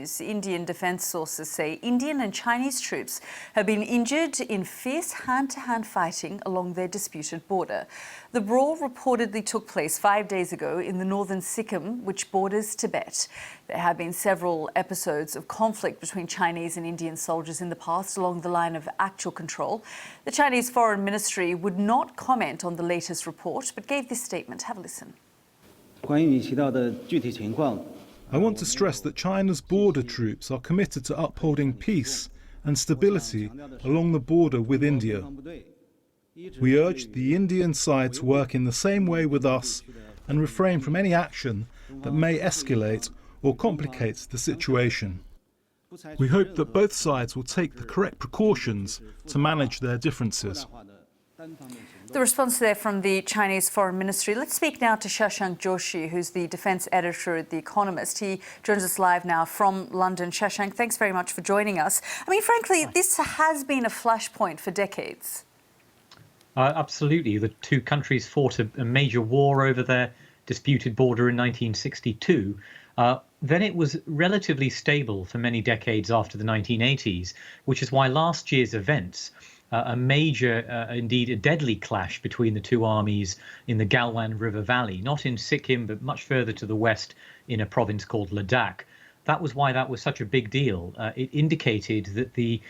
news. Indian defence sources say Indian and Chinese troops have been injured in fierce hand-to-hand fighting along their disputed border. The brawl reportedly took place 5 days ago in the northern Sikkim, which borders Tibet. There have been several episodes of conflict between Chinese and Indian soldiers in the past along the line of actual control. The Chinese Foreign Ministry would not comment on the latest report, but gave this statement. Have a listen. I want to stress that China's border troops are committed to upholding peace and stability along the border with India. We urge the Indian side to work in the same way with us and refrain from any action that may escalate or complicate the situation. We hope that both sides will take the correct precautions to manage their differences. The response there from the Chinese Foreign Ministry. Let's speak now to Shashank Joshi, who's the defence editor at The Economist. He joins us live now from London. Shashank, thanks very much for joining us. I mean, frankly, this has been a flashpoint for decades. Absolutely. The two countries fought a major war over their disputed border in 1962. Then it was relatively stable for many decades after the 1980s, which is why last year's events, a major, indeed a deadly clash between the two armies in the Galwan River Valley, not in Sikkim, but much further to the west in a province called Ladakh. That was why that was such a big deal. It indicated that the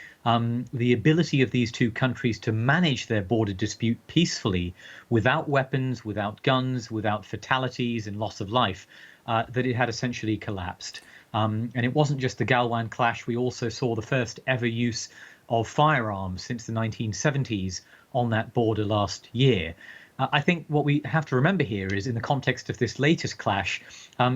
ability of these two countries to manage their border dispute peacefully, without weapons, without guns, without fatalities and loss of life, that it had essentially collapsed. And it wasn't just the Galwan clash. We also saw the first ever use of firearms since the 1970s on that border last year. I think what we have to remember here is, in the context of this latest clash,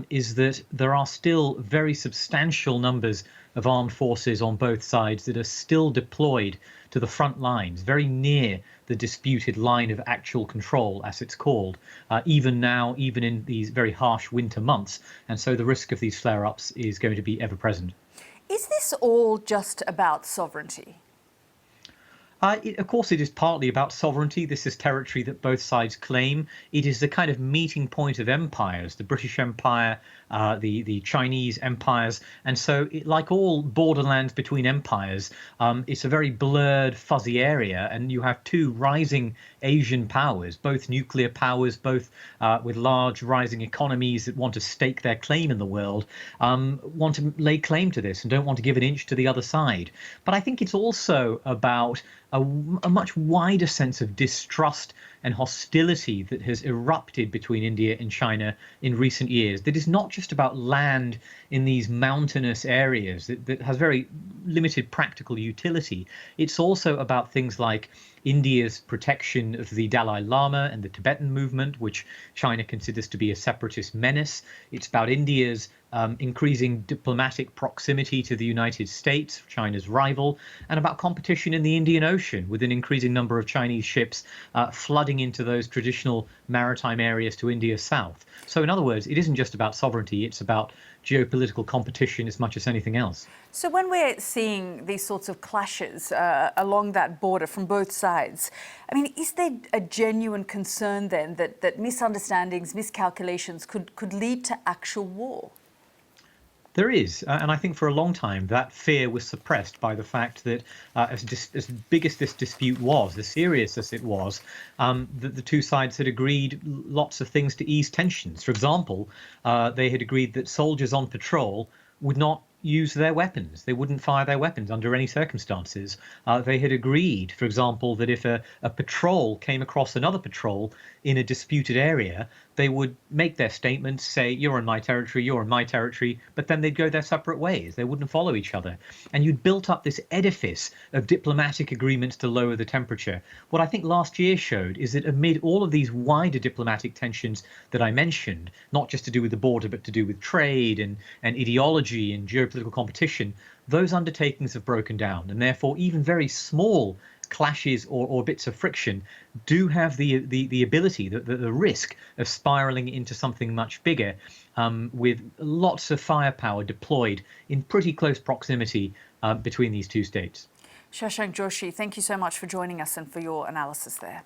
is that there are still very substantial numbers of armed forces on both sides that are still deployed to the front lines, very near the disputed line of actual control, as it's called, even now, even in these very harsh winter months. And so the risk of these flare-ups is going to be ever present. Is this all just about sovereignty? Of course, it is partly about sovereignty. This is territory that both sides claim. It is the kind of meeting point of empires, the British Empire, the Chinese empires. And so, like all borderlands between empires, it's a very blurred, fuzzy area. And you have two rising Asian powers, both nuclear powers, both with large rising economies that want to stake their claim in the world, want to lay claim to this and don't want to give an inch to the other side. But I think it's also about a much wider sense of distrust and hostility that has erupted between India and China in recent years, that is not just about land in these mountainous areas that has very limited practical utility. It's also about things like India's protection of the Dalai Lama and the Tibetan movement, which China considers to be a separatist menace. It's about India's increasing diplomatic proximity to the United States, China's rival, and about competition in the Indian Ocean, with an increasing number of Chinese ships flooding into those traditional maritime areas to India's south. So in other words, it isn't just about sovereignty, it's about geopolitical competition as much as anything else. So when we're seeing these sorts of clashes along that border from both sides, I mean, is there a genuine concern then that misunderstandings, miscalculations could lead to actual war? There is, and I think for a long time that fear was suppressed by the fact that as big as this dispute was, as serious as it was, that the two sides had agreed lots of things to ease tensions. For example, they had agreed that soldiers on patrol would not use their weapons. They wouldn't fire their weapons under any circumstances. They had agreed, for example, that if a patrol came across another patrol in a disputed area, they would make their statements, say, you're in my territory, you're in my territory, but then they'd go their separate ways. They wouldn't follow each other. And you'd built up this edifice of diplomatic agreements to lower the temperature. What I think last year showed is that amid all of these wider diplomatic tensions that I mentioned, not just to do with the border, but to do with trade and ideology and geopolitical competition, those undertakings have broken down. And therefore, even very small clashes or bits of friction do have the ability, the risk of spiraling into something much bigger, with lots of firepower deployed in pretty close proximity between these two states. Shashank Joshi, thank you so much for joining us and for your analysis there.